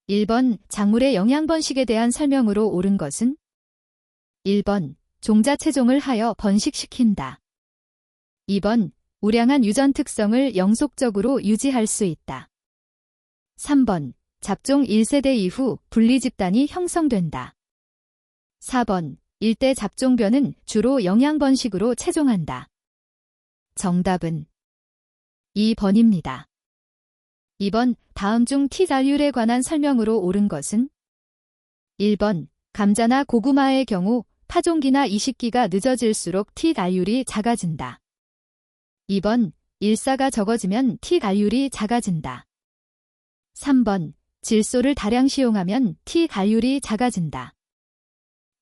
1번 작물의 영양 번식에 대한 설명으로 옳은 것은 1번 종자 체종을 하여 번식시킨다. 2번 우량한 유전 특성을 영속적으로 유지할 수 있다. 3번 잡종 1세대 이후 분리 집단이 형성된다. 4번 일대 잡종변은 주로 영양 번식으로 체종한다. 정답은 2번입니다. 2번 다음 중 T달률에 관한 설명으로 옳은 것은 1번 감자나 고구마의 경우 파종기나 이식기가 늦어질수록 T달률이 작아진다. 2번 일사가 적어지면 T달률이 작아진다. 3번 질소를 다량 시용하면 T달률이 작아진다.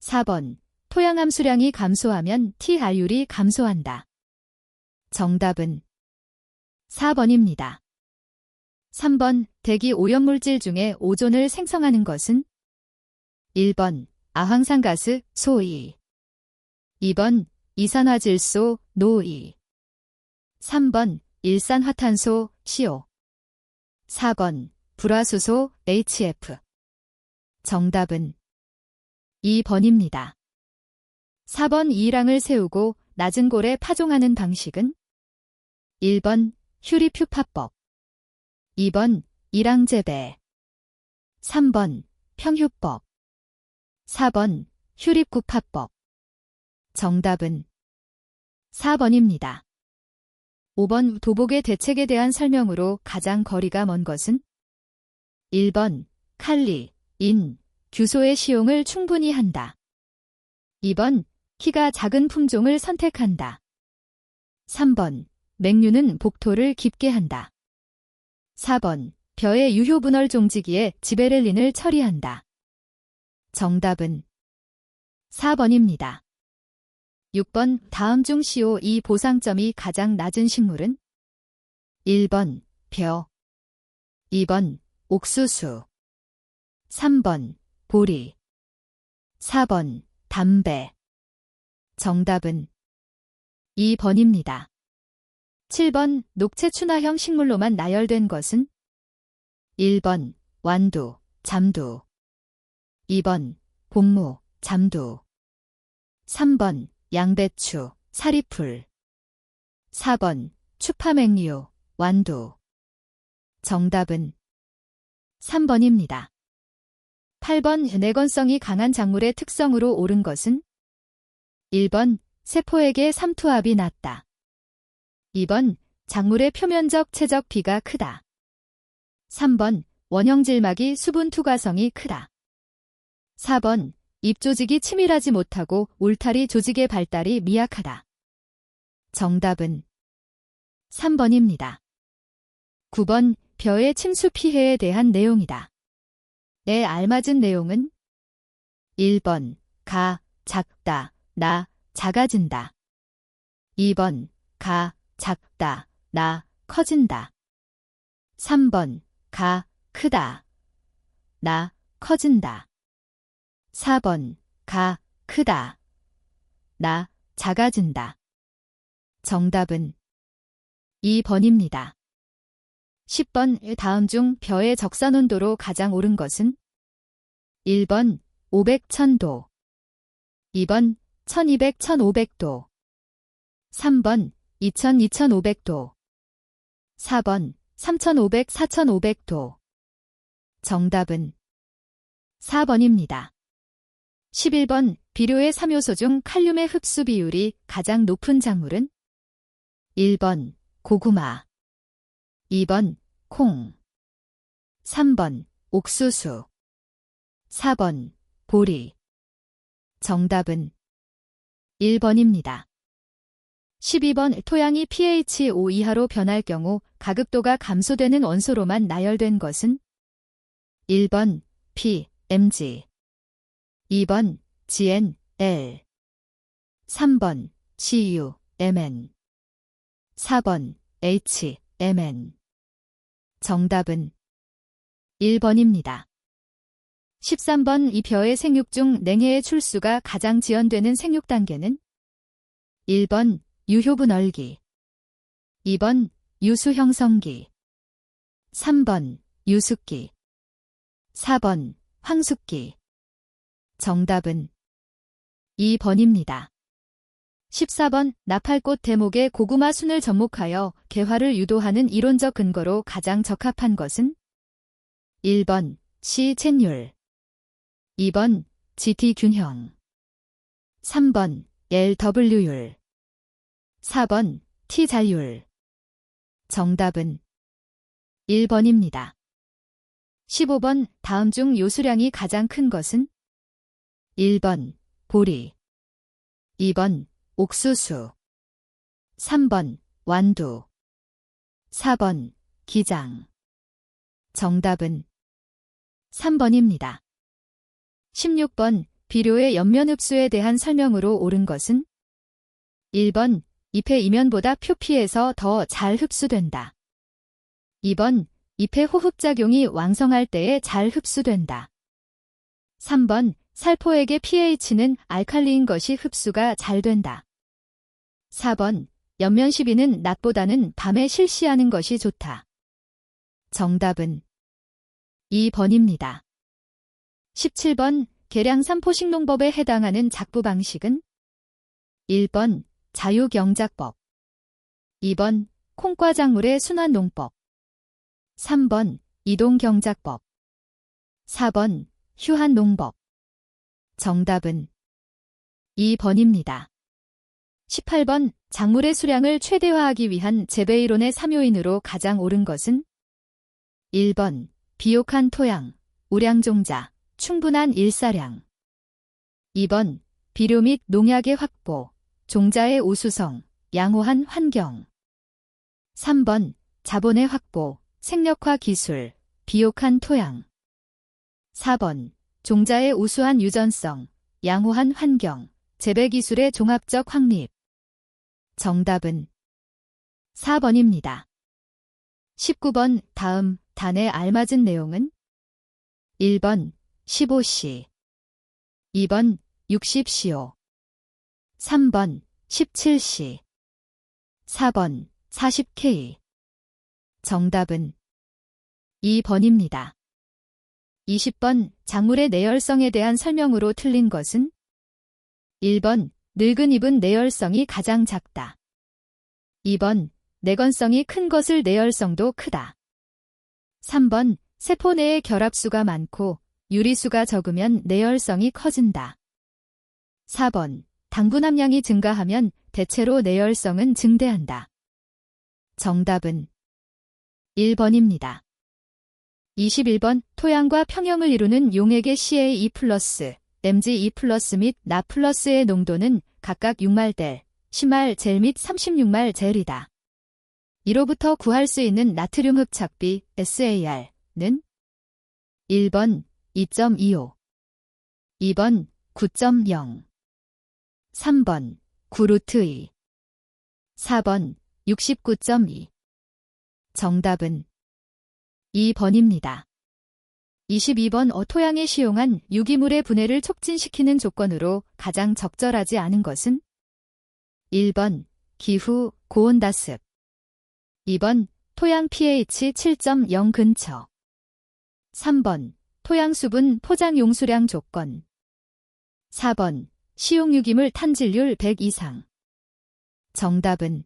4번 토양 함수량이 감소하면 T달률이 감소한다. 정답은 4번입니다. 3번 대기 오염물질 중에 오존을 생성하는 것은 1번 아황산가스 소이 2번 이산화질소 노이 3번 일산화탄소 CO 4번 불화수소 HF 정답은 2번입니다. 4번 이랑을 세우고 낮은 골에 파종하는 방식은 1번 휴리퓨파법 2번 이랑재배 3번 평휴법 4번 휴립구파법 정답은 4번입니다. 5번 도복의 대책에 대한 설명으로 가장 거리가 먼 것은 1번 칼리, 인, 규소의 시용을 충분히 한다. 2번 키가 작은 품종을 선택한다. 3번 맹류는 복토를 깊게 한다. 4번 벼의 유효분열 종지기에 지베렐린을 처리한다. 정답은 4번입니다. 6번 다음 중 CO2 보상점이 가장 낮은 식물은 1번 벼 2번 옥수수 3번 보리 4번 담배 정답은 2번입니다. 7번 녹채춘화형 식물로만 나열된 것은 1번 완두, 잠두 2번 곡무, 잠두 3번 양배추, 사리풀 4번 추파맹류, 완두 정답은 3번입니다. 8번 내건성이 강한 작물의 특성으로 옳은 것은 1번 세포에게 삼투압이 낮다. 2번 작물의 표면적 체적 비가 크다. 3번 원형질막이 수분 투과성이 크다. 4번 잎 조직이 치밀하지 못하고 울타리 조직의 발달이 미약하다. 정답은 3번입니다. 9번 벼의 침수 피해에 대한 내용이다. 에 알맞은 내용은 1번 가, 작다, 나, 작아진다. 2번 가, 작다, 나, 커진다. 3번 가, 크다, 나, 커진다. 4번 가, 크다, 나, 작아진다. 정답은 2번입니다. 10번 다음 중 벼의 적산 온도로 가장 옳은 것은 1번 500-1000도 2번 1200-1500도 3번 2000-2500도 4번 3500-4500도 정답은 4번입니다. 11번 비료의 3요소 중 칼륨의 흡수 비율이 가장 높은 작물은 1번 고구마 2번 콩 3번 옥수수 4번 보리 정답은 1번입니다. 12번 토양이 pH 5 이하로 변할 경우 가급도가 감소되는 원소로만 나열된 것은 1번 P, Mg 2번 GN, L 3번 Cu, Mn 4번 H, Mn 정답은 1번입니다. 13번 이 벼의 생육 중 냉해의 출수가 가장 지연되는 생육 단계는 1번 유효분얼기 2번 유수형성기 3번 유숙기 4번 황숙기. 정답은 2번입니다. 14번 나팔꽃 대목의 고구마 순을 접목하여 개화를 유도하는 이론적 근거로 가장 적합한 것은? 1번 시쳇율, 2번 GT 균형, 3번 LW율, 4번 T자율. 정답은 1번입니다. 15번 다음 중 요수량이 가장 큰 것은? 1번 보리, 2번 옥수수, 3번 완두, 4번 기장. 정답은 3번입니다. 16번 비료의 옆면 흡수에 대한 설명으로 옳은 것은? 1번 잎의 이면보다 표피에서 더 잘 흡수된다. 2번 잎의 호흡작용이 왕성할 때에 잘 흡수된다. 3번 살포액의 pH는 알칼리인 것이 흡수가 잘 된다. 4번 옆면 시비는 낮보다는 밤에 실시하는 것이 좋다. 정답은 2번입니다. 17번 계량산 포식농법에 해당하는 작부 방식은? 1번 자유경작법, 2번 콩과작물의 순환농법, 3번 이동경작법, 4번 휴한농법. 정답은 2번입니다. 18번 작물의 수량을 최대화하기 위한 재배이론의 3요인으로 가장 옳은 것은? 1번 비옥한 토양, 우량종자, 충분한 일사량, 2번 비료 및 농약의 확보, 종자의 우수성, 양호한 환경, 3번 자본의 확보, 생력화 기술, 비옥한 토양, 4번 종자의 우수한 유전성, 양호한 환경, 재배기술의 종합적 확립. 정답은 4번입니다. 19번 다음 단에 알맞은 내용은? 1번 15C, 2번 60CO, 3번 17C, 4번 40K. 정답은 2번입니다. 20번 작물의 내열성에 대한 설명으로 틀린 것은? 1번 늙은 잎은 내열성이 가장 작다. 2번 내건성이 큰 것을 내열성도 크다. 3번 세포 내에 결합수가 많고 유리수가 적으면 내열성이 커진다. 4번 당분 함량이 증가하면 대체로 내열성은 증대한다. 정답은 1번입니다. 21번 토양과 평형을 이루는 용액의 CA2+, MgE+, 및 나+의 농도는 각각 6말델, 10말젤 및 36말젤이다. 이로부터 구할 수 있는 나트륨 흡착비 SAR는? 1번 2.25, 2번 9.0, 3번 9√2, 4번 69.2. 정답은 2번입니다. 22번 토양에 시용한 유기물의 분해를 촉진시키는 조건으로 가장 적절하지 않은 것은? 1번 기후, 고온다습, 2번 토양 pH 7.0 근처, 3번 토양 수분 포장 용수량 조건, 4번 시용유기물 탄질률 100 이상. 정답은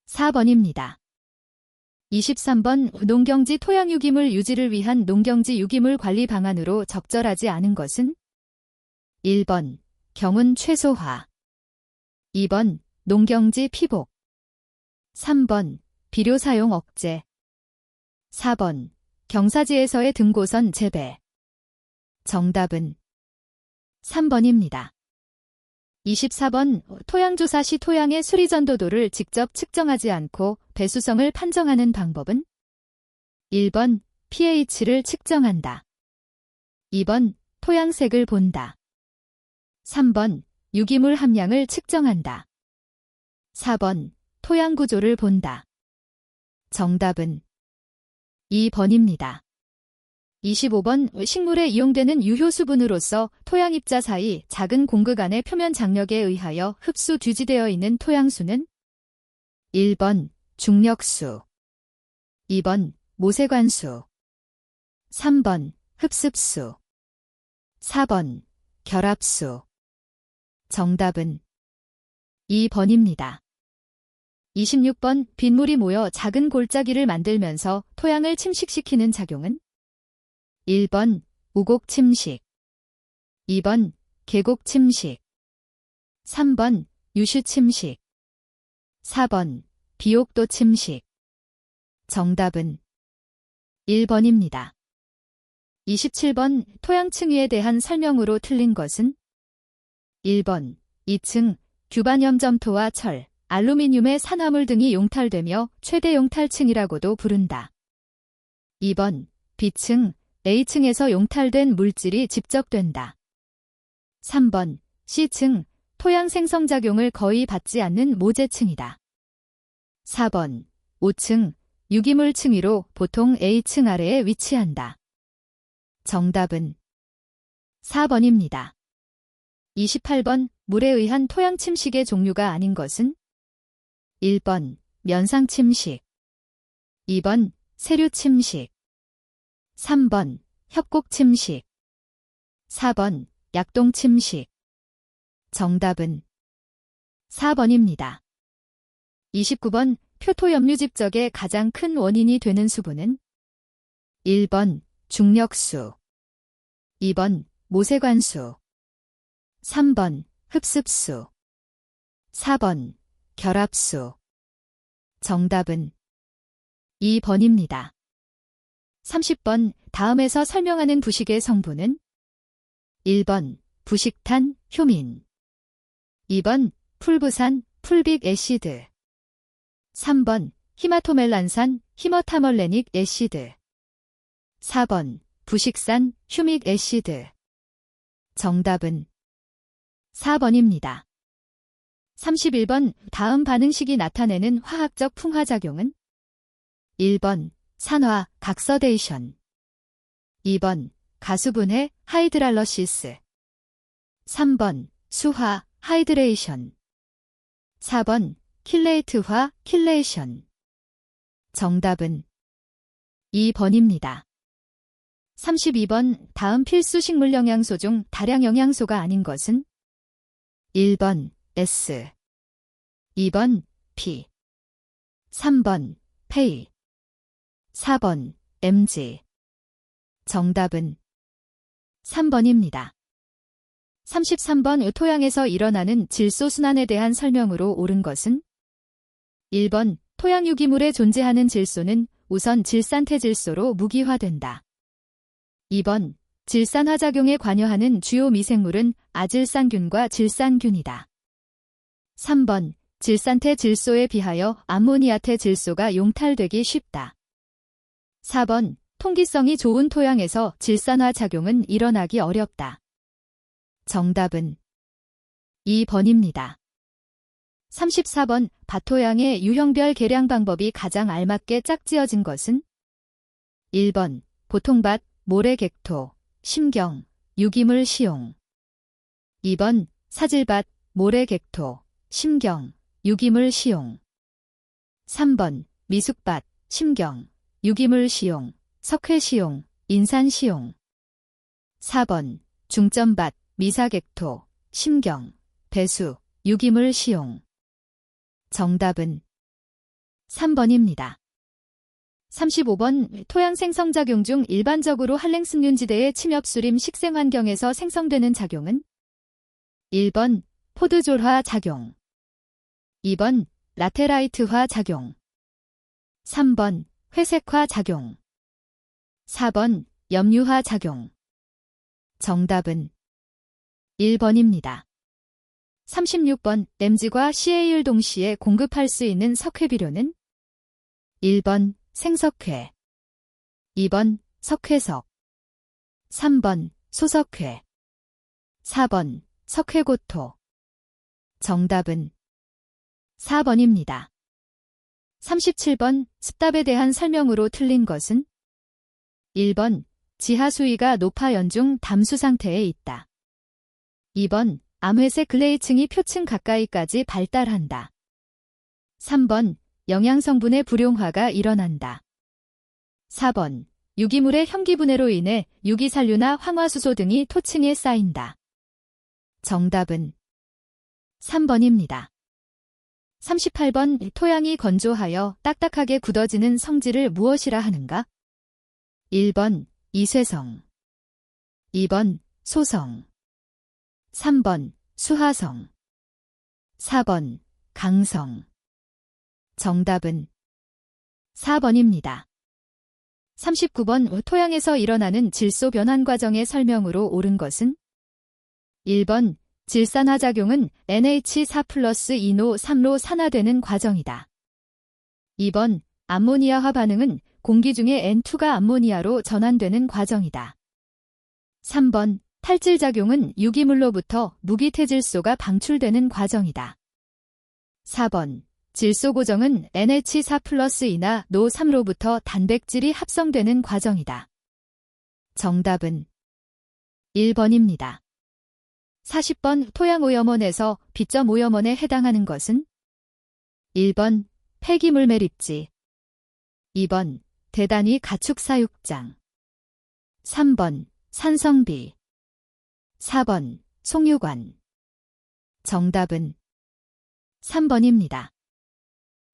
4번입니다. 23번 농경지 토양유기물 유지를 위한 농경지 유기물 관리 방안으로 적절하지 않은 것은? 1번 경운 최소화, 2번 농경지 피복, 3번 비료 사용 억제, 4번 경사지에서의 등고선 재배. 정답은 3번입니다. 24번 토양조사 시 토양의 수리전도도를 직접 측정하지 않고 배수성을 판정하는 방법은? 1번 pH를 측정한다. 2번 토양색을 본다. 3번 유기물 함량을 측정한다. 4번 토양 구조를 본다. 정답은 2번입니다. 25번 식물에 이용되는 유효수분으로서 토양 입자 사이 작은 공극 안의 표면 장력에 의하여 흡수 뒤지되어 있는 토양수는? 1번 중력수, 2번 모세관수, 3번 흡습수. 4번 결합수. 정답은 2번입니다. 26번 빗물이 모여 작은 골짜기를 만들면서 토양을 침식시키는 작용은? 1번 우곡 침식. 2번 계곡 침식. 3번 유슈 침식. 4번 비옥도 침식. 정답은 1번입니다. 27번 토양 층위에 대한 설명으로 틀린 것은? 1번 2층 규반염점토와 철, 알루미늄의 산화물 등이 용탈되며 최대 용탈층이라고도 부른다. 2번 B층 A층에서 용탈된 물질이 집적된다. 3번 C층 토양 생성작용을 거의 받지 않는 모재층이다. 4번 5층 유기물 층위로 보통 A층 아래에 위치한다. 정답은 4번입니다. 28번 물에 의한 토양 침식의 종류가 아닌 것은? 1번 면상 침식. 2번 세류 침식. 3번 협곡 침식. 4번 약동 침식. 정답은 4번입니다. 29번 표토염류 집적의 가장 큰 원인이 되는 수분은? 1번 중력수. 2번 모세관수. 3번 흡습수. 4번 결합수. 정답은 2번입니다. 30번 다음에서 설명하는 부식의 성분은? 1번 부식탄, 효민. 2번 풀부산, 풀빅 애시드. 3번 히마토멜란산, 히머타멀레닉 애시드. 4번 부식산, 휴믹 애시드. 정답은 4번입니다. 31번 다음 반응식이 나타내는 화학적 풍화작용은? 1번 산화, 각서데이션. 2번 가수분해, 하이드랄러시스. 3번 수화, 하이드레이션. 4번 킬레이트화, 킬레이션. 정답은 2번입니다. 32번 다음 필수 식물 영양소 중 다량 영양소가 아닌 것은? 1번 S. 2번 P. 3번 페이. 4번 MG. 정답은 3번입니다. 33번 토양에서 일어나는 질소 순환에 대한 설명으로 옳은 것은? 1번 토양 유기물에 존재하는 질소는 우선 질산태질소로 무기화된다. 2번 질산화작용에 관여하는 주요 미생물은 아질산균과 질산균이다. 3번 질산태질소에 비하여 암모니아태질소가 용탈되기 쉽다. 4번 통기성이 좋은 토양에서 질산화 작용은 일어나기 어렵다. 정답은 2번입니다. 34번 밭토양의 유형별 개량 방법이 가장 알맞게 짝지어진 것은? 1번 보통밭, 모래객토, 심경, 유기물 시용. 2번 사질밭, 모래객토, 심경, 유기물 시용. 3번 미숙밭, 심경, 유기물 시용, 석회 시용, 인산 시용. 4번 중점밭, 미사객토, 심경, 배수, 유기물 시용. 정답은 3번입니다. 35번 토양 생성작용 중 일반적으로 한랭습륜지대의 침엽수림 식생환경에서 생성되는 작용은? 1번 포드졸화 작용. 2번 라테라이트화 작용. 3번 회색화 작용. 4번 염류화 작용. 정답은 1번입니다. 36번 Mg과 Ca를 동시에 공급할 수 있는 석회비료는? 1번 생석회. 2번 석회석. 3번 소석회. 4번 석회고토. 정답은 4번입니다. 37번 습답에 대한 설명으로 틀린 것은? 1번 지하수위가 높아 연중 담수 상태에 있다. 2번 암회색 글레이층이 표층 가까이까지 발달한다. 3번 영양성분의 불용화가 일어난다. 4번 유기물의 현기분해로 인해 유기산류나 황화수소 등이 토층에 쌓인다. 정답은 3번입니다. 38번 토양이 건조하여 딱딱하게 굳어지는 성질을 무엇이라 하는가? 1번 이쇄성, 2번 소성, 3번 수하성, 4번 강성. 정답은 4번입니다. 39번 토양에서 일어나는 질소 변환 과정의 설명으로 옳은 것은? 1번 질산화작용은 NH4+2노 3로 산화되는 과정이다. 2번 암모니아화 반응은 공기 중에 N2가 암모니아로 전환되는 과정이다. 3번 탈질작용은 유기물로부터 무기태질소가 방출되는 과정이다. 4번 질소 고정은 NH4+2나 노3로부터 단백질이 합성되는 과정이다. 정답은 1번입니다. 40번 토양오염원에서 B.오염원에 해당하는 것은? 1번 폐기물 매립지, 2번 대단위 가축 사육장, 3번 산성비, 4번 송유관. 정답은 3번입니다.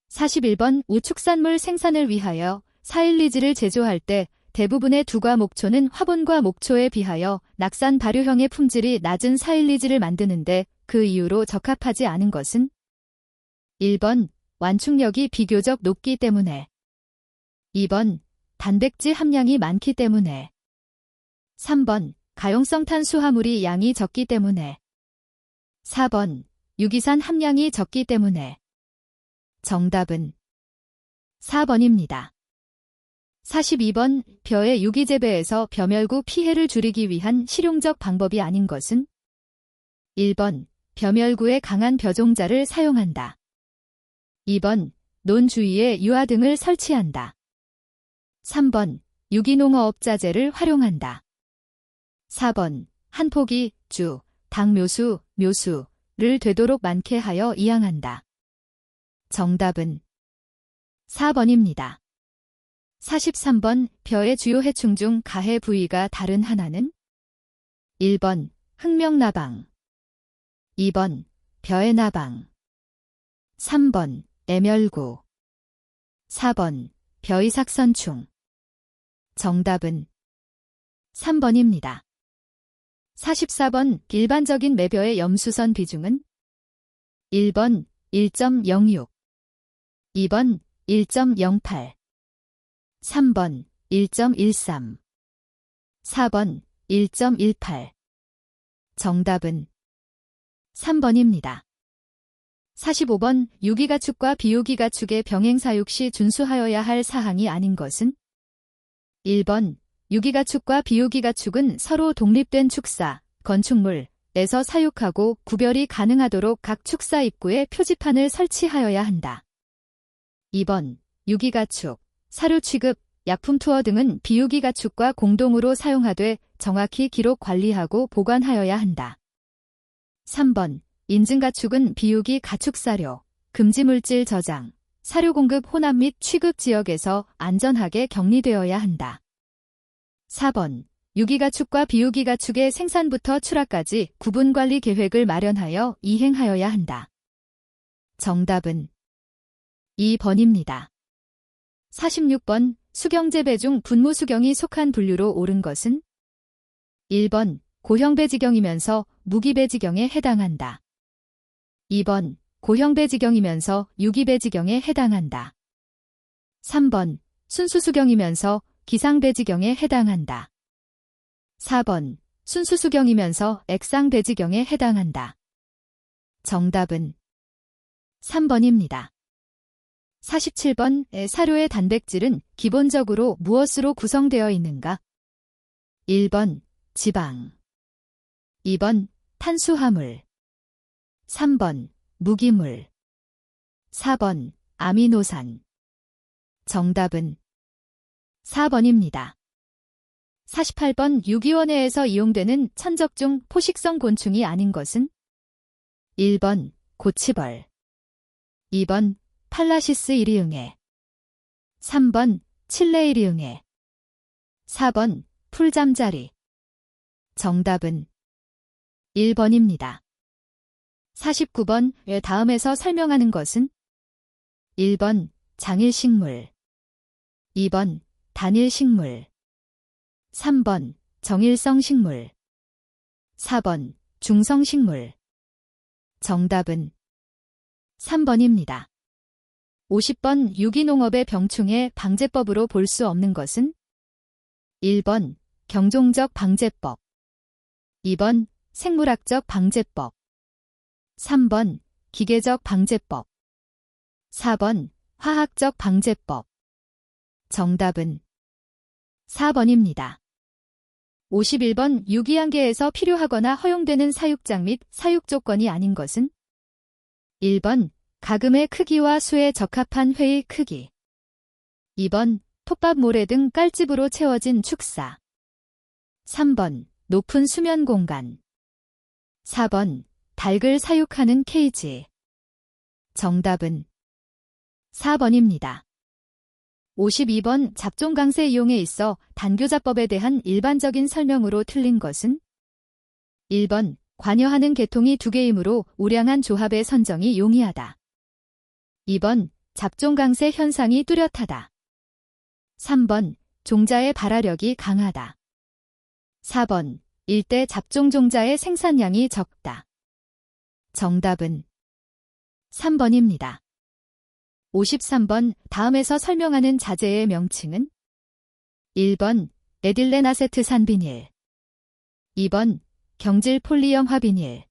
41번 우축산물 생산을 위하여 412지를 제조할 때 대부분의 두과 목초는 화분과 목초에 비하여 낙산 발효형의 품질이 낮은 412지를 만드는데 그 이유로 적합하지 않은 것은? 1번 완충력이 비교적 높기 때문에, 2번 단백질 함량이 많기 때문에, 3번 가용성 탄수화물이 양이 적기 때문에, 4번 유기산 함량이 적기 때문에. 정답은 4번입니다. 42번 벼의 유기재배에서 벼멸구 피해를 줄이기 위한 실용적 방법이 아닌 것은? 1번 벼멸구에 강한 벼종자를 사용한다. 2번 논 주위에 유화 등을 설치한다. 3번 유기농어업자재를 활용한다. 4번 한 포기, 주, 당묘수, 묘수를 되도록 많게 하여 이양한다. 정답은 4번입니다. 43번 벼의 주요 해충 중 가해 부위가 다른 하나는? 1번 흑명나방, 2번 벼의 나방, 3번 애멸구, 4번 벼이삭선충. 정답은 3번입니다. 44번 일반적인 매벼의 염수선 비중은? 1번 1.06, 2번 1.08, 3번 1.13, 4번 1.18. 정답은 3번입니다. 45번 유기가축과 비유기가축의 병행사육 시 준수하여야 할 사항이 아닌 것은? 1번 유기가축과 비유기가축은 서로 독립된 축사, 건축물에서 사육하고 구별이 가능하도록 각 축사 입구에 표지판을 설치하여야 한다. 2번 유기가축, 사료 취급, 약품 투어 등은 비유기가축과 공동으로 사용하되 정확히 기록 관리하고 보관하여야 한다. 3번 인증가축은 비유기 가축사료, 금지물질 저장, 사료 공급 혼합 및 취급 지역에서 안전하게 격리되어야 한다. 4번 유기가축과 비유기가축의 생산부터 출하까지 구분관리 계획을 마련하여 이행하여야 한다. 정답은 2번입니다. 46번 수경재배 중 분무수경이 속한 분류로 옳은 것은? 1번 고형배지경이면서 무기배지경에 해당한다. 2번 고형배지경이면서 유기배지경에 해당한다. 3번 순수수경이면서 기상배지경에 해당한다. 4번 순수수경이면서 액상배지경에 해당한다. 정답은 3번입니다. 47번 사료의 단백질은 기본적으로 무엇으로 구성되어 있는가? 1번 지방, 2번 탄수화물, 3번 무기물, 4번 아미노산. 정답은 4번입니다. 48번 유기원해에서 이용되는 천적중 포식성 곤충이 아닌 것은? 1번 고치벌, 2번 팔라시스 이리응애, 3번 칠레이리응애, 4번 풀잠자리. 정답은 1번입니다. 49번 다음에서 설명하는 것은 1번 장일식물, 2번 단일식물, 3번 정일성식물, 4번 중성식물. 정답은 3번입니다. 50번 유기농업의 병충해 방제법으로 볼 수 없는 것은 1번 경종적 방제법, 2번 생물학적 방제법, 3번 기계적 방제법, 4번 화학적 방제법. 정답은 4번입니다. 51번 유기양계에서 필요하거나 허용되는 사육장 및 사육 조건이 아닌 것은 1번 가금의 크기와 수에 적합한 회의 크기, 2번 톱밥 모래 등 깔집으로 채워진 축사, 3번 높은 수면 공간, 4번 닭을 사육하는 케이지. 정답은 4번입니다. 52번 잡종강세 이용에 있어 단교자법에 대한 일반적인 설명으로 틀린 것은 1번 관여하는 계통이 2개이므로 우량한 조합의 선정이 용이하다. 2번 잡종강세 현상이 뚜렷하다. 3번 종자의 발화력이 강하다. 4번 일대 잡종 종자의 생산량이 적다. 정답은 3번입니다. 53번 다음에서 설명하는 자재의 명칭은 1번 에틸렌 아세트산 비닐, 2번 경질 폴리염화 비닐,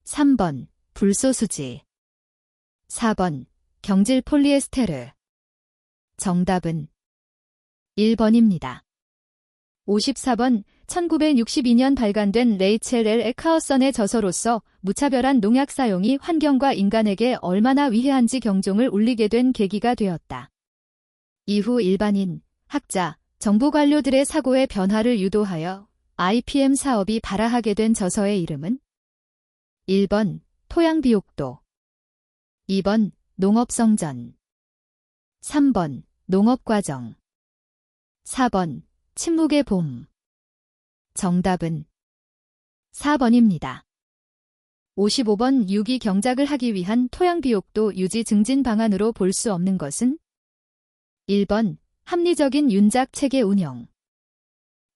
3번 불소수지, 4번 경질 폴리에스테르. 정답은 1번입니다. 54번 1962년 발간된 레이첼 L. 에카어선의 저서로서 무차별한 농약 사용이 환경과 인간에게 얼마나 위해한지 경종을 울리게 된 계기가 되었다. 이후 일반인, 학자, 정부 관료들의 사고의 변화를 유도하여 IPM 사업이 발화하게 된 저서의 이름은 1번 토양비옥도, 2번 농업성전, 3번 농업과정, 4번 침묵의 봄. 정답은 4번입니다. 55번 유기 경작을 하기 위한 토양비옥도 유지 증진 방안으로 볼 수 없는 것은 1번 합리적인 윤작 체계 운영,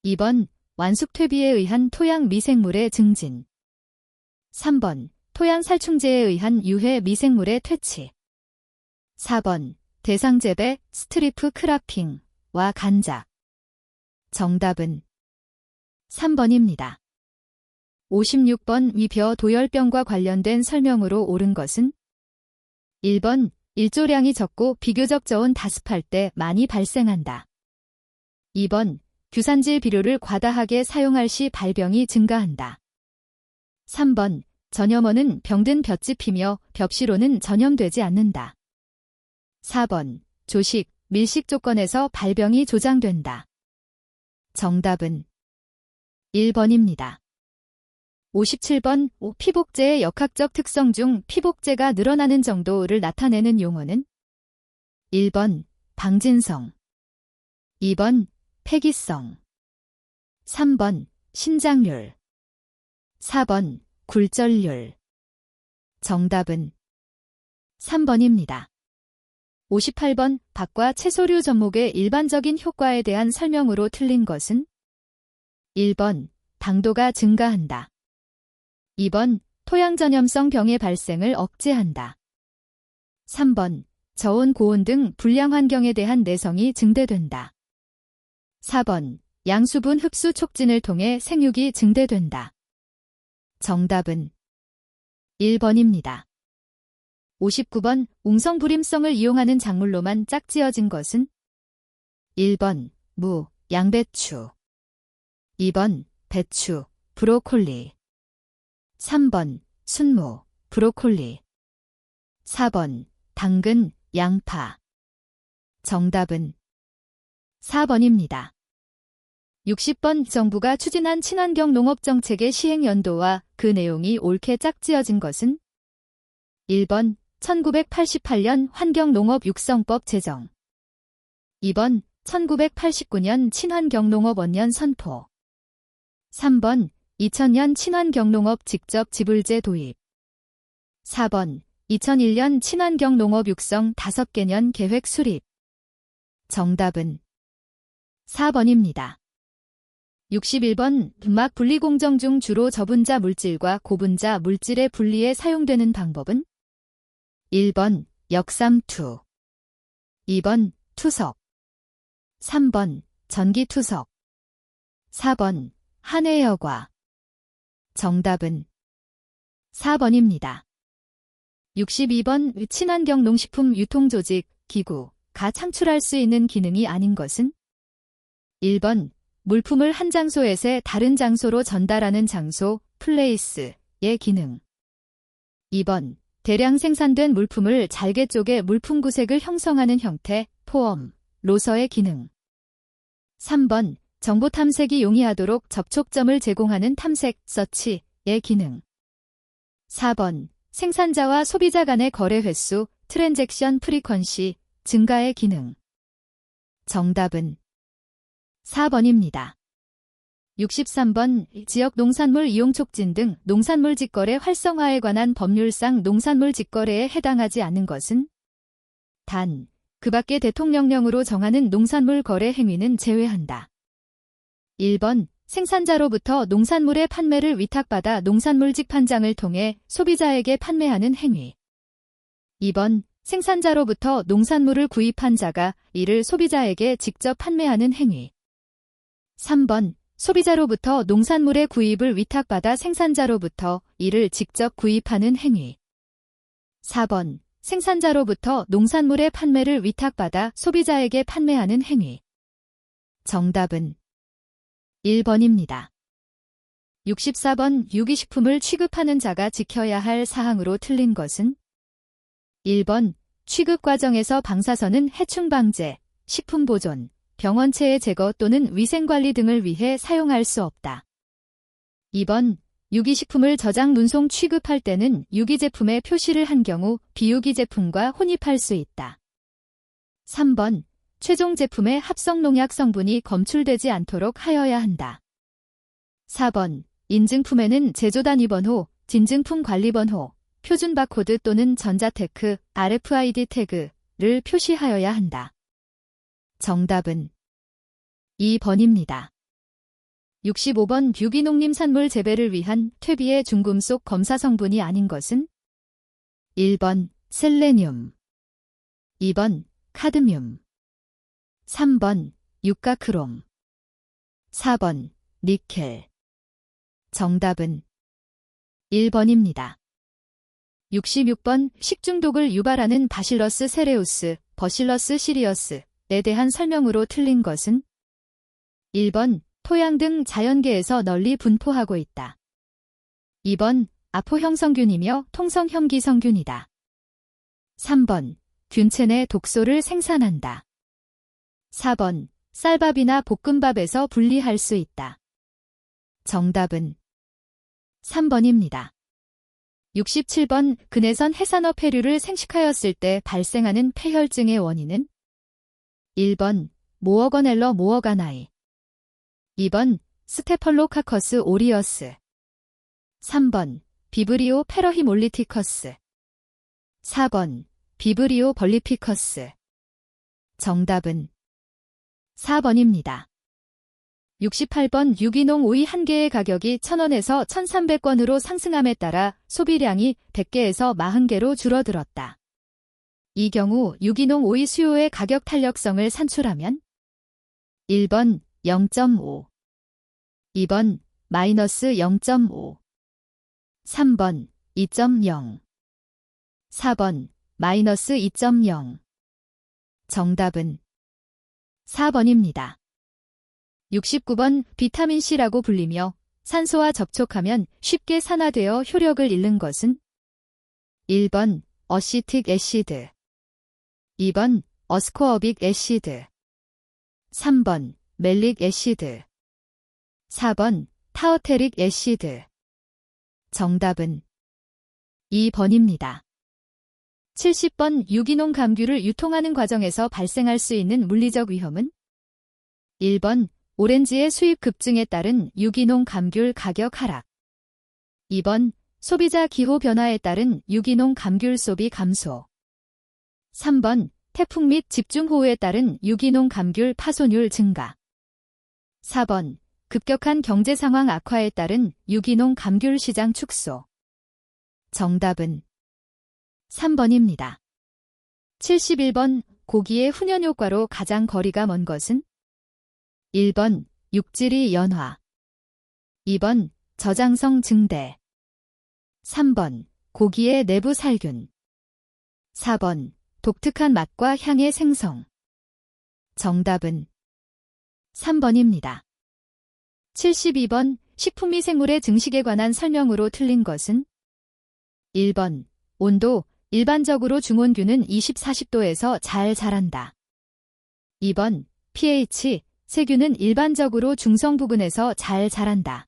2번 완숙퇴비에 의한 토양 미생물의 증진, 3번 토양 살충제에 의한 유해 미생물의 퇴치, 4번 대상재배, 스트리프 크라핑과 간작. 정답은 3번입니다. 56번 위벼 도열병과 관련된 설명으로 옳은 것은 1번 일조량이 적고 비교적 저온 다습할 때 많이 발생한다. 2번 규산질 비료를 과다하게 사용할 시 발병이 증가한다. 3번 전염원은 병든 볏짚 피며 벽시로는 전염되지 않는다. 4번 조식, 밀식 조건에서 발병이 조장된다. 정답은 1번입니다. 57번 피복제의 역학적 특성 중 피복제가 늘어나는 정도를 나타내는 용어는 1번 방진성, 2번 폐기성, 3번 신장률, 4번 굴절률. 정답은 3번입니다. 58번 밥과 채소류 접목의 일반적인 효과에 대한 설명으로 틀린 것은 1번 당도가 증가한다. 2번 토양전염성 병의 발생을 억제한다. 3번 저온 고온 등 불량 환경에 대한 내성이 증대된다. 4번 양수분 흡수 촉진을 통해 생육이 증대된다. 정답은 1번입니다. 59번 웅성부림성을 이용하는 작물로만 짝지어진 것은 1번 무, 양배추, 2번 배추, 브로콜리, 3번 순무, 브로콜리, 4번 당근, 양파. 정답은 4번입니다. 60번 정부가 추진한 친환경 농업정책의 시행 연도와 그 내용이 옳게 짝지어진 것은 1번 1988년 환경농업육성법 제정, 2번 1989년 친환경농업 원년 선포. 3번 2000년 친환경농업 직접 지불제 도입. 4번 2001년 친환경농업 육성 5개년 계획 수립. 정답은 4번입니다. 61번 음악 분리 공정 중 주로 저분자 물질과 고분자 물질의 분리에 사용되는 방법은 1번 역삼투, 2번 투석, 3번 전기투석, 4번 한해여과. 정답은 4번입니다. 62번 친환경 농식품 유통조직, 기구가 창출할 수 있는 기능이 아닌 것은 1번 물품을 한 장소에서 다른 장소로 전달하는 장소, 플레이스의 기능. 2번 대량 생산된 물품을 잘게 쪼개 물품 구색을 형성하는 형태, 포엄, 로서의 기능. 3번 정보 탐색이 용이하도록 접촉점을 제공하는 탐색, 서치의 기능. 4번 생산자와 소비자 간의 거래 횟수, 트랜잭션 프리퀀시 증가의 기능. 정답은 4번입니다. 63번 지역 농산물 이용 촉진 등 농산물 직거래 활성화에 관한 법률상 농산물 직거래에 해당하지 않는 것은 단, 그 밖의 대통령령으로 정하는 농산물 거래 행위는 제외한다. 1번 생산자로부터 농산물의 판매를 위탁받아 농산물 직판장을 통해 소비자에게 판매하는 행위. 2번 생산자로부터 농산물을 구입한 자가 이를 소비자에게 직접 판매하는 행위. 3번 소비자로부터 농산물의 구입을 위탁받아 생산자로부터 이를 직접 구입하는 행위. 4번 생산자로부터 농산물의 판매를 위탁받아 소비자에게 판매하는 행위. 정답은 1번입니다. 64번 유기식품을 취급하는 자가 지켜야 할 사항으로 틀린 것은 1번 취급 과정에서 방사선은 해충 방제, 식품 보존, 병원체의 제거 또는 위생관리 등을 위해 사용할 수 없다. 2번 유기식품을 저장 운송 취급할 때는 유기제품에 표시를 한 경우 비유기제품과 혼입할 수 있다. 3번 최종 제품의 합성 농약 성분이 검출되지 않도록 하여야 한다. 4번 인증품에는 제조단위번호, 진증품 관리번호, 표준 바코드 또는 전자테크, RFID 태그를 표시하여야 한다. 정답은 2번입니다. 65번 유기농림산물 재배를 위한 퇴비의 중금속 검사 성분이 아닌 것은 1번 셀레늄, 2번 카드뮴, 3번 육가크롬, 4번 니켈. 정답은 1번입니다. 66번 식중독을 유발하는 바실러스 세레우스, 버실러스 시리어스에 대한 설명으로 틀린 것은 1번 토양 등 자연계에서 널리 분포하고 있다. 2번 아포형성균이며 통성혐기성균이다. 3번 균체 내 독소를 생산한다. 4번 쌀밥이나 볶음밥에서 분리할 수 있다. 정답은 3번입니다. 67번 근해선 해산업 폐류를 생식하였을 때 발생하는 폐혈증의 원인은 1번 모어거넬러 모어가나이, 2번 스테펄로카커스 오리어스, 3번 비브리오 페러히몰리티커스, 4번 비브리오 벌리피커스. 정답은 4번입니다. 68번 유기농 오이 1개의 가격이 1,000원에서 1,300원으로 상승함에 따라 소비량이 100개에서 40개로 줄어들었다. 이 경우 유기농 오이 수요의 가격 탄력성을 산출하면 1번 0.5, 2번 마이너스 0.5, 3번 2.0, 4번 마이너스 2.0. 정답은 4번입니다. 69번 비타민C라고 불리며 산소와 접촉하면 쉽게 산화되어 효력을 잃는 것은 1번 어시틱 애시드, 2번 어스코어빅 애시드, 3번 멜릭 애시드, 4번 타어테릭 애시드. 정답은 2번입니다. 70번 유기농 감귤을 유통하는 과정에서 발생할 수 있는 물리적 위험은 1번 오렌지의 수입 급증에 따른 유기농 감귤 가격 하락. 2번 소비자 기후 변화에 따른 유기농 감귤 소비 감소. 3번 태풍 및 집중호우에 따른 유기농 감귤 파손율 증가. 4번 급격한 경제 상황 악화에 따른 유기농 감귤 시장 축소. 정답은 3번입니다. 71번 고기의 훈연 효과로 가장 거리가 먼 것은? 1번 육질이 연화. 2번 저장성 증대. 3번 고기의 내부 살균. 4번 독특한 맛과 향의 생성. 정답은 3번입니다. 72번 식품 및 생물의 증식에 관한 설명으로 틀린 것은? 1번 온도, 일반적으로 중온균은 20-40도에서 잘 자란다. 2번 pH, 세균은 일반적으로 중성 부근에서 잘 자란다.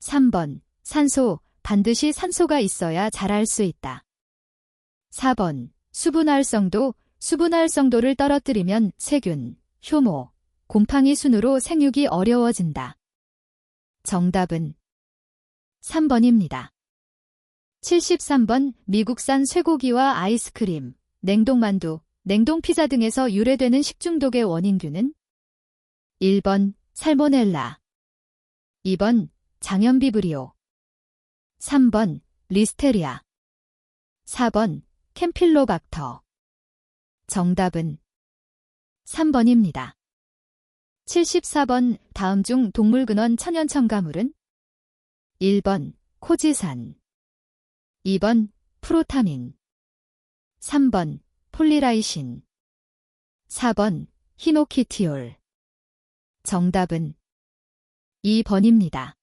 3번 산소, 반드시 산소가 있어야 자랄 수 있다. 4번 수분 활성도, 수분 활성도를 떨어뜨리면 세균, 효모, 곰팡이 순으로 생육이 어려워진다. 정답은 3번입니다. 73번 미국산 쇠고기와 아이스크림, 냉동만두, 냉동피자 등에서 유래되는 식중독의 원인균은? 1번 살모넬라. 2번 장염비브리오. 3번 리스테리아. 4번 캠필로박터. 정답은 3번입니다. 74번 다음 중 동물근원 천연첨가물은? 1번 코지산. 2번 프로타민. 3번 폴리라이신. 4번 히노키티올. 정답은 2번입니다.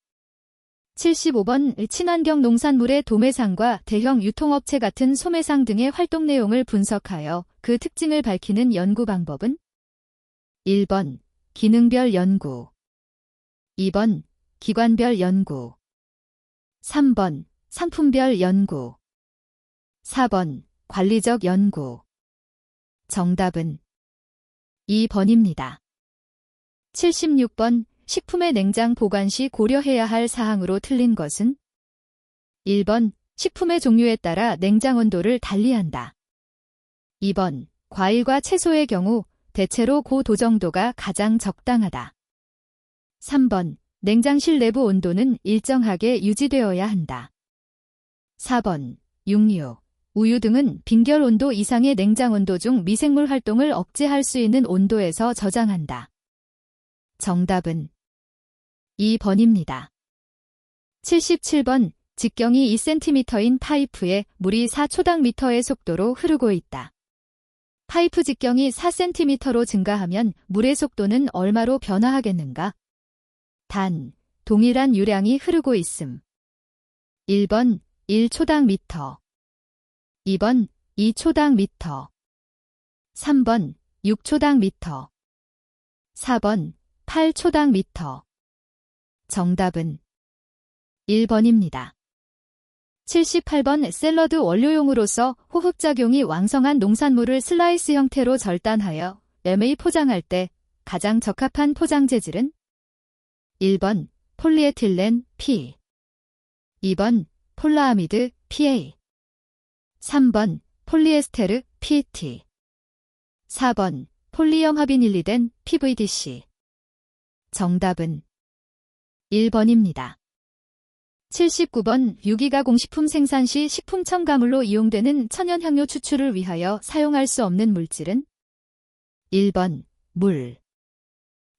75번 친환경 농산물의 도매상과 대형 유통업체 같은 소매상 등의 활동 내용을 분석하여 그 특징을 밝히는 연구 방법은? 1번 기능별 연구. 2번 기관별 연구. 3번 상품별 연구. 4번 관리적 연구. 정답은 2번입니다. 76번 식품의 냉장 보관 시 고려해야 할 사항으로 틀린 것은? 1번 식품의 종류에 따라 냉장 온도를 달리한다. 2번 과일과 채소의 경우 대체로 고도정도가 가장 적당하다. 3번 냉장실 내부 온도는 일정하게 유지되어야 한다. 4번 육류, 우유 등은 빈결 온도 이상의 냉장 온도 중 미생물 활동을 억제할 수 있는 온도에서 저장한다. 정답은 2번입니다. 77번 직경이 2cm인 파이프에 물이 4초당미터의 속도로 흐르고 있다. 파이프 직경이 4cm로 증가하면 물의 속도는 얼마로 변화하겠는가? 단, 동일한 유량이 흐르고 있음. 1번 1초당미터. 2번 2초당미터. 3번 6초당미터. 4번 8초당미터. 정답은 1번입니다. 78번 샐러드 원료용으로서 호흡작용이 왕성한 농산물을 슬라이스 형태로 절단하여 MA 포장할 때 가장 적합한 포장 재질은? 1번 폴리에틸렌 P. 2번 폴라아미드 PA. 3번 폴리에스테르 PET. 4번 폴리염화비닐리덴 PVDC. 정답은 1번입니다. 79번 유기가공식품 생산 시 식품 첨가물로 이용되는 천연향료 추출을 위하여 사용할 수 없는 물질은? 1번 물.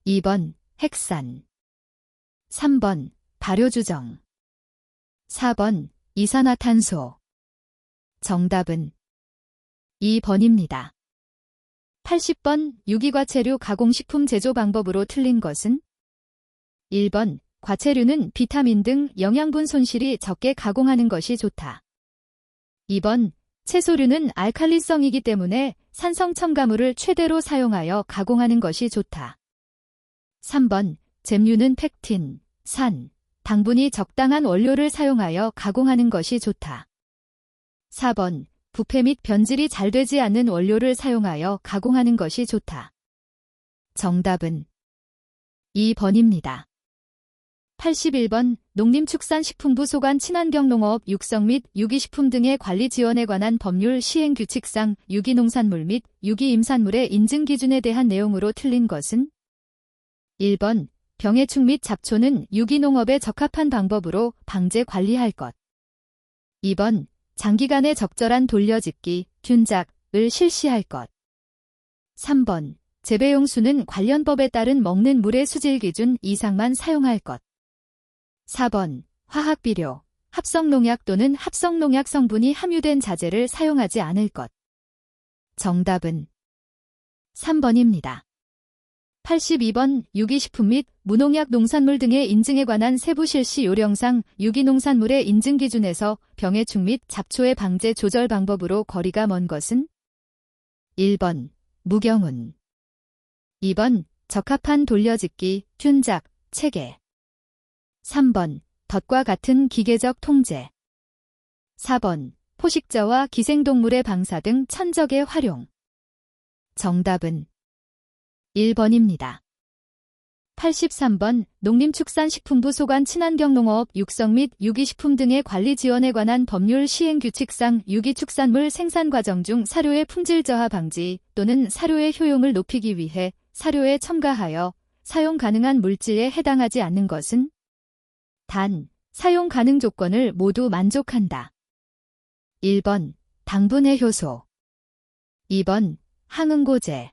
2번 핵산. 3번 발효주정. 4번 이산화탄소. 정답은 2번입니다. 80번 유기과체류 가공식품 제조 방법으로 틀린 것은? 1번 과체류는 비타민 등 영양분 손실이 적게 가공하는 것이 좋다. 2번 채소류는 알칼리성이기 때문에 산성 첨가물을 최대로 사용하여 가공하는 것이 좋다. 3번 잼류는 팩틴, 산, 당분이 적당한 원료를 사용하여 가공하는 것이 좋다. 4번 부패 및 변질이 잘 되지 않는 원료를 사용하여 가공하는 것이 좋다. 정답은 2번입니다. 81번 농림축산식품부 소관 친환경농업 육성 및 유기식품 등의 관리 지원에 관한 법률 시행 규칙상 유기농산물 및 유기임산물의 인증 기준에 대한 내용으로 틀린 것은 1번 병해충 및 잡초는 유기농업에 적합한 방법으로 방제 관리할 것. 2번 장기간의 적절한 돌려짓기, 균작을 실시할 것. 3번 재배용수는 관련 법에 따른 먹는 물의 수질 기준 이상만 사용할 것. 4번 화학비료, 합성농약 또는 합성농약 성분이 함유된 자재를 사용하지 않을 것. 정답은 3번입니다. 82번 유기식품 및 무농약 농산물 등의 인증에 관한 세부 실시 요령상 유기농산물의 인증 기준에서 병해충 및 잡초의 방제 조절 방법으로 거리가 먼 것은 1번 무경운, 2번 적합한 돌려짓기, 균작, 체계, 3번 덫과 같은 기계적 통제, 4번 포식자와 기생동물의 방사 등 천적의 활용. 정답은 1번입니다. 83번 농림축산식품부 소관 친환경농업 육성 및 유기식품 등의 관리 지원에 관한 법률 시행 규칙상 유기축산물 생산 과정 중 사료의 품질 저하 방지 또는 사료의 효용을 높이기 위해 사료에 첨가하여 사용 가능한 물질에 해당하지 않는 것은 단, 사용 가능 조건을 모두 만족한다. 1번 당분해 효소, 2번 항응고제,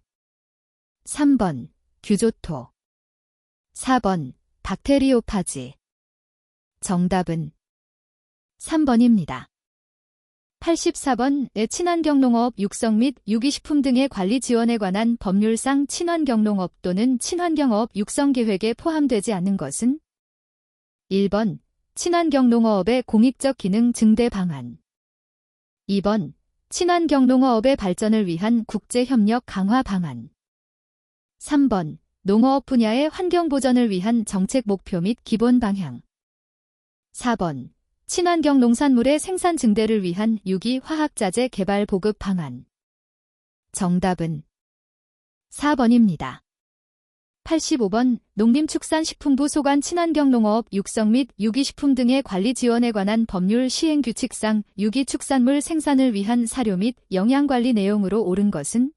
3번 규조토, 4번 박테리오파지. 정답은 3번입니다. 84번 친환경농업 육성 및 유기식품 등의 관리 지원에 관한 법률상 친환경농업 또는 친환경업 육성계획에 포함되지 않는 것은 1번 친환경농어업의 공익적 기능 증대 방안, 2번 친환경농어업의 발전을 위한 국제협력 강화 방안, 3번 농어업 분야의 환경 보전을 위한 정책 목표 및 기본 방향, 4번 친환경 농산물의 생산 증대를 위한 유기 화학자재 개발 보급 방안. 정답은 4번입니다. 85번 농림축산식품부 소관 친환경농업 육성 및 유기식품 등의 관리 지원에 관한 법률 시행 규칙상 유기축산물 생산을 위한 사료 및 영양관리 내용으로 옳은 것은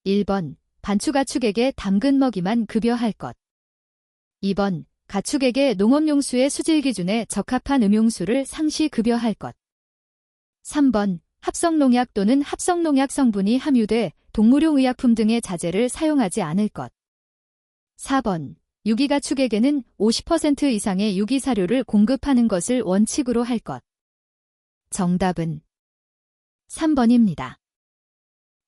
1번 반추가축에게 담근 먹이만 급여할 것, 2번 가축에게 농업용수의 수질 기준에 적합한 음용수를 상시 급여할 것, 3번 합성농약 또는 합성농약 성분이 함유돼 동물용 의약품 등의 자재를 사용하지 않을 것, 4번 유기가축에게는 50% 이상의 유기사료를 공급하는 것을 원칙으로 할 것. 정답은 3번입니다.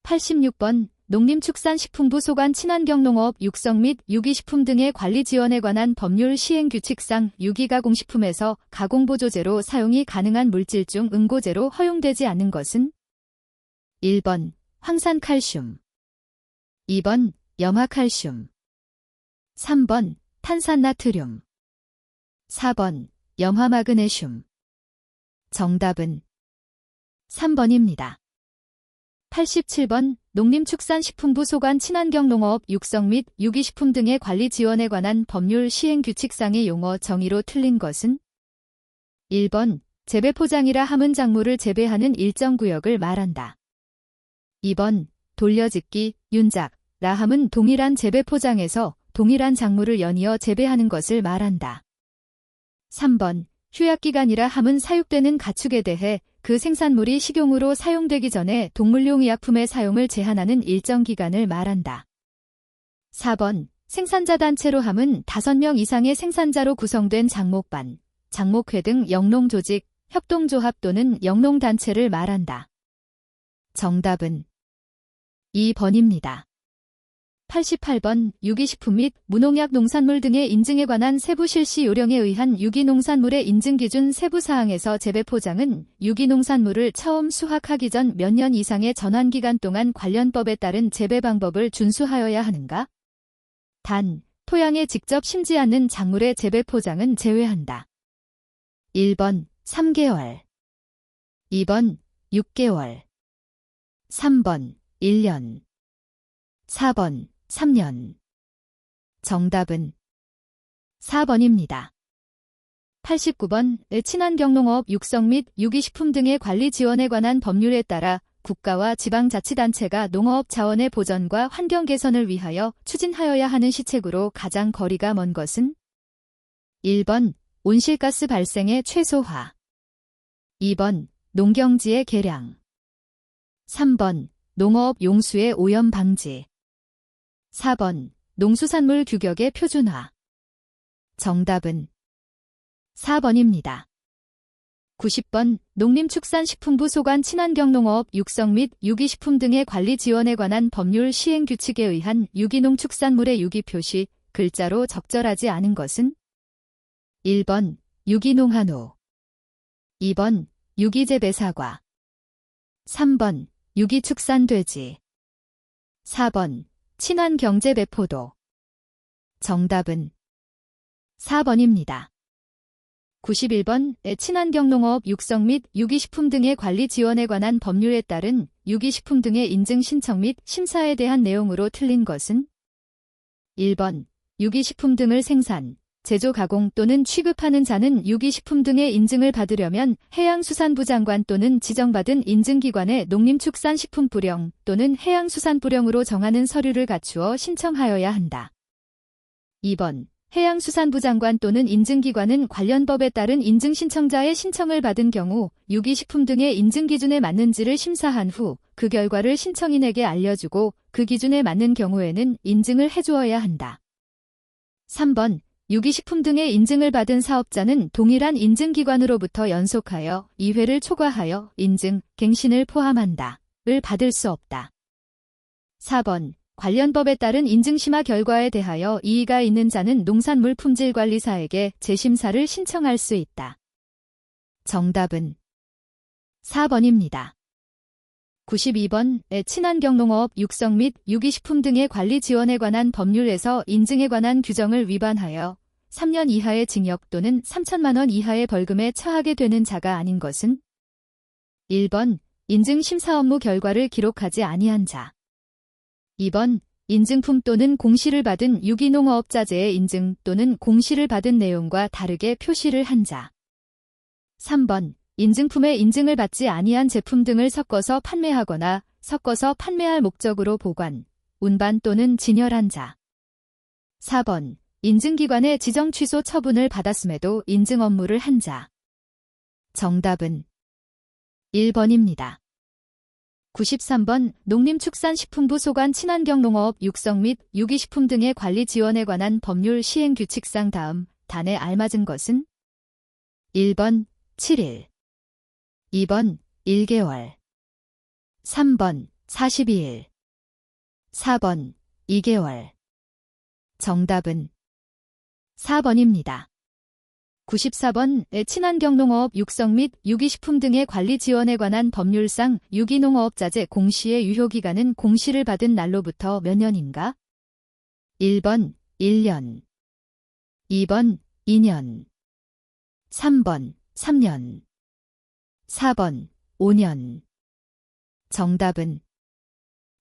86번 농림축산식품부 소관 친환경농업 육성 및 유기식품 등의 관리 지원에 관한 법률 시행 규칙상 유기가공식품에서 가공보조제로 사용이 가능한 물질 중 응고제로 허용되지 않는 것은 1번 황산칼슘, 2번 염화칼슘, 3번 탄산나트륨, 4번 염화마그네슘. 정답은 3번입니다. 87번 농림축산식품부 소관 친환경농업 육성 및 유기식품 등의 관리 지원에 관한 법률 시행 규칙상의 용어 정의로 틀린 것은 1번 재배포장이라 함은 작물을 재배하는 일정 구역을 말한다. 2번 돌려짓기, 윤작, 라 함은 동일한 재배포장에서 동일한 작물을 연이어 재배하는 것을 말한다. 3번 휴약기간이라 함은 사육되는 가축에 대해 그 생산물이 식용으로 사용되기 전에 동물용 의약품의 사용을 제한하는 일정 기간을 말한다. 4번 생산자 단체로 함은 5명 이상의 생산자로 구성된 장목반, 장목회 등 영농조직, 협동조합 또는 영농단체를 말한다. 정답은 2번입니다. 88번 유기식품 및 무농약 농산물 등의 인증에 관한 세부 실시 요령에 의한 유기농산물의 인증기준 세부사항에서 재배포장은 유기농산물을 처음 수확하기 전 몇 년 이상의 전환기간 동안 관련 법에 따른 재배 방법을 준수하여야 하는가? 단, 토양에 직접 심지 않는 작물의 재배포장은 제외한다. 1번 3개월, 2번 6개월, 3번 1년, 4번 3년. 정답은 4번입니다. 89번 친환경농업 육성 및 유기식품 등의 관리 지원에 관한 법률에 따라 국가와 지방자치단체가 농업 자원의 보전과 환경 개선을 위하여 추진하여야 하는 시책으로 가장 거리가 먼 것은 1번 온실가스 발생의 최소화, 2번 농경지의 개량, 3번 농업 용수의 오염 방지, 4번 농수산물 규격의 표준화. 정답은 4번입니다. 90번 농림축산식품부 소관 친환경농업 육성 및 유기식품 등의 관리 지원에 관한 법률 시행 규칙에 의한 유기농 축산물의 유기 표시, 글자로 적절하지 않은 것은 1번 유기농한우, 2번 유기재배사과, 3번 유기축산돼지, 4번 친환경제배포도. 정답은 4번입니다. 91번 친환경농업 육성 및 유기식품 등의 관리 지원에 관한 법률에 따른 유기식품 등의 인증 신청 및 심사에 대한 내용으로 틀린 것은 1번 유기식품 등을 생산, 제조 가공 또는 취급하는 자는 유기식품 등의 인증을 받으려면 해양수산부 장관 또는 지정받은 인증기관의 농림축산식품부령 또는 해양수산부령으로 정하는 서류를 갖추어 신청하여야 한다. 2번 해양수산부 장관 또는 인증기관은 관련 법에 따른 인증신청자의 신청을 받은 경우 유기식품 등의 인증기준에 맞는지를 심사한 후 그 결과를 신청인에게 알려주고 그 기준에 맞는 경우에는 인증을 해주어야 한다. 3번 유기식품 등의 인증을 받은 사업자는 동일한 인증기관으로부터 연속하여 2회를 초과하여 인증, 갱신을 포함한다. 을 받을 수 없다. 4번 관련 법에 따른 인증심화 결과에 대하여 이의가 있는 자는 농산물품질관리사에게 재심사를 신청할 수 있다. 정답은 4번입니다. 92번 친환경농업 육성 및 유기식품 등의 관리 지원에 관한 법률에서 인증에 관한 규정을 위반하여 3년 이하의 징역 또는 3천만 원 이하의 벌금에 처하게 되는 자가 아닌 것은 1번 인증심사 업무 결과를 기록하지 아니한 자, 2번 인증품 또는 공시를 받은 유기농어업자재의 인증 또는 공시를 받은 내용과 다르게 표시를 한 자, 3번 인증품의 인증을 받지 아니한 제품 등을 섞어서 판매하거나 섞어서 판매할 목적으로 보관, 운반 또는 진열한 자, 4번 인증기관의 지정 취소 처분을 받았음에도 인증 업무를 한 자. 정답은 1번입니다. 93번 농림축산식품부 소관 친환경농업 육성 및 유기식품 등의 관리 지원에 관한 법률 시행 규칙상 다음 단에 알맞은 것은 1번 7일, 2번 1개월, 3번 42일, 4번 2개월. 정답은 4번입니다. 94번 친환경농업 육성 및 유기식품 등의 관리 지원에 관한 법률상 유기농어업자재 공시의 유효기간은 공시를 받은 날로부터 몇 년인가? 1번 1년, 2번 2년, 3번 3년, 4번 5년. 정답은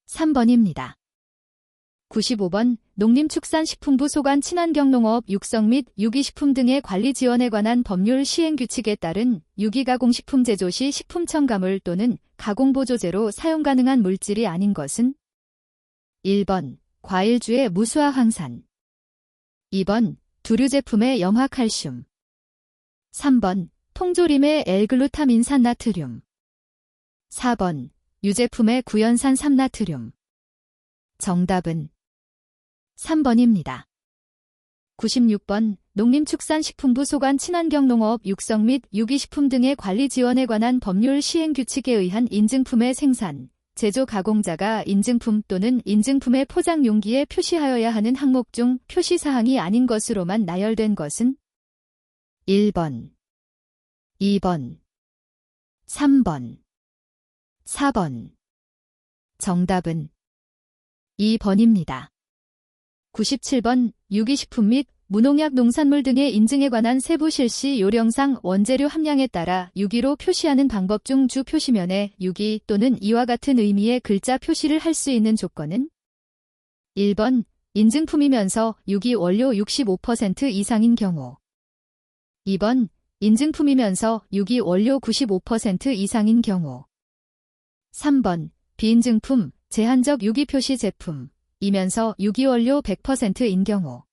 3번입니다. 95번 농림축산식품부 소관 친환경농업 육성 및 유기식품 등의 관리 지원에 관한 법률 시행 규칙에 따른 유기가공식품 제조 시 식품 첨가물 또는 가공보조제로 사용 가능한 물질이 아닌 것은 1번 과일주의 무수화 황산, 2번 두류 제품의 염화칼슘, 3번 통조림의 L글루타민산 나트륨, 4번 유제품의 구연산 삼나트륨. 정답은 3번입니다. 96번 농림축산식품부 소관 친환경농업 육성 및 유기식품 등의 관리 지원에 관한 법률 시행 규칙에 의한 인증품의 생산, 제조 가공자가 인증품 또는 인증품의 포장 용기에 표시하여야 하는 항목 중 표시사항이 아닌 것으로만 나열된 것은 1번, 2번, 3번, 4번. 정답은 2번입니다. 97번 유기식품 및 무농약 농산물 등의 인증에 관한 세부 실시 요령상 원재료 함량에 따라 유기로 표시하는 방법 중 주 표시면에 유기 또는 이와 같은 의미의 글자 표시를 할 수 있는 조건은 1번 인증품이면서 유기원료 65% 이상인 경우. 2번, 인증품이면서 유기원료 95% 이상인 경우. 3번, 비인증품, 제한적 유기표시 제품이면서 유기원료 100%인 경우.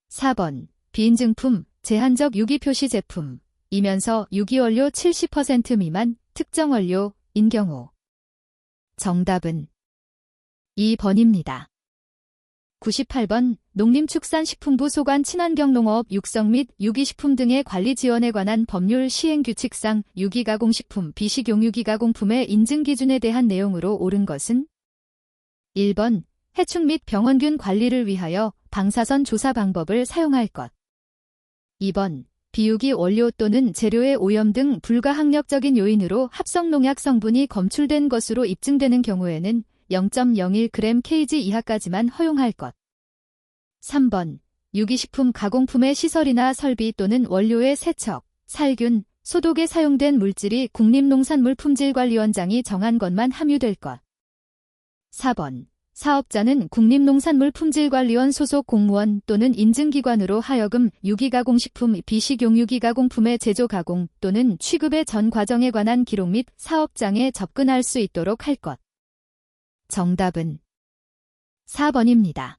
4번, 비인증품, 제한적 유기표시 제품이면서 유기원료 70% 미만 특정 원료인 경우. 정답은 2번입니다. 98번 농림축산식품부 소관 친환경농업 육성 및 유기식품 등의 관리 지원에 관한 법률 시행규칙상 유기가공식품, 비식용유기가공품의 인증 기준에 대한 내용으로 옳은 것은 1번 해충 및 병원균 관리를 위하여 방사선 조사 방법을 사용할 것. 2번 비유기 원료 또는 재료의 오염 등 불가항력적인 요인으로 합성농약 성분이 검출된 것으로 입증되는 경우에는 0.01g kg 이하까지만 허용할 것. 3번 유기식품 가공품의 시설이나 설비 또는 원료의 세척, 살균, 소독에 사용된 물질이 국립농산물품질관리원장이 정한 것만 함유될 것. 4번 사업자는 국립농산물품질관리원 소속 공무원 또는 인증기관으로 하여금 유기가공식품, 비식용유기가공품의 제조 가공 또는 취급의 전 과정에 관한 기록 및 사업장에 접근할 수 있도록 할 것. 정답은 4번입니다.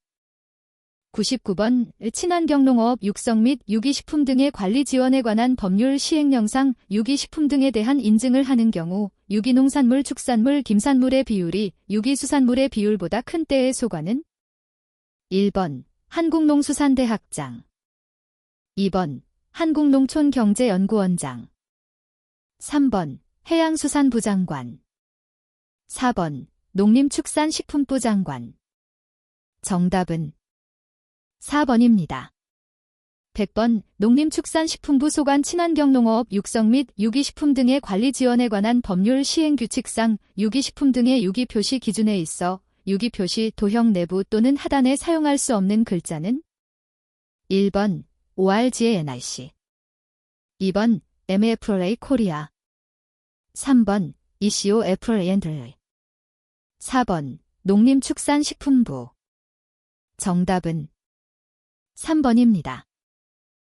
99번 친환경농업 육성 및 유기식품 등의 관리 지원에 관한 법률 시행령상 유기식품 등에 대한 인증을 하는 경우 유기농산물, 축산물, 김산물의 비율이 유기수산물의 비율보다 큰 때의 소관은 1번 한국농수산대학장, 2번 한국농촌경제연구원장, 3번 해양수산부 장관, 4번 농림축산식품부 장관. 정답은 4번입니다. 100번 농림축산식품부 소관 친환경농업 육성 및 유기식품 등의 관리 지원에 관한 법률 시행규칙상 유기식품 등의 유기표시 기준에 있어 유기표시 도형 내부 또는 하단에 사용할 수 없는 글자는 1번 ORG의 NRC, 2번 MFRA 코리아, 3번 ECO FRA&L, 4번 농림축산식품부. 정답은 3번입니다.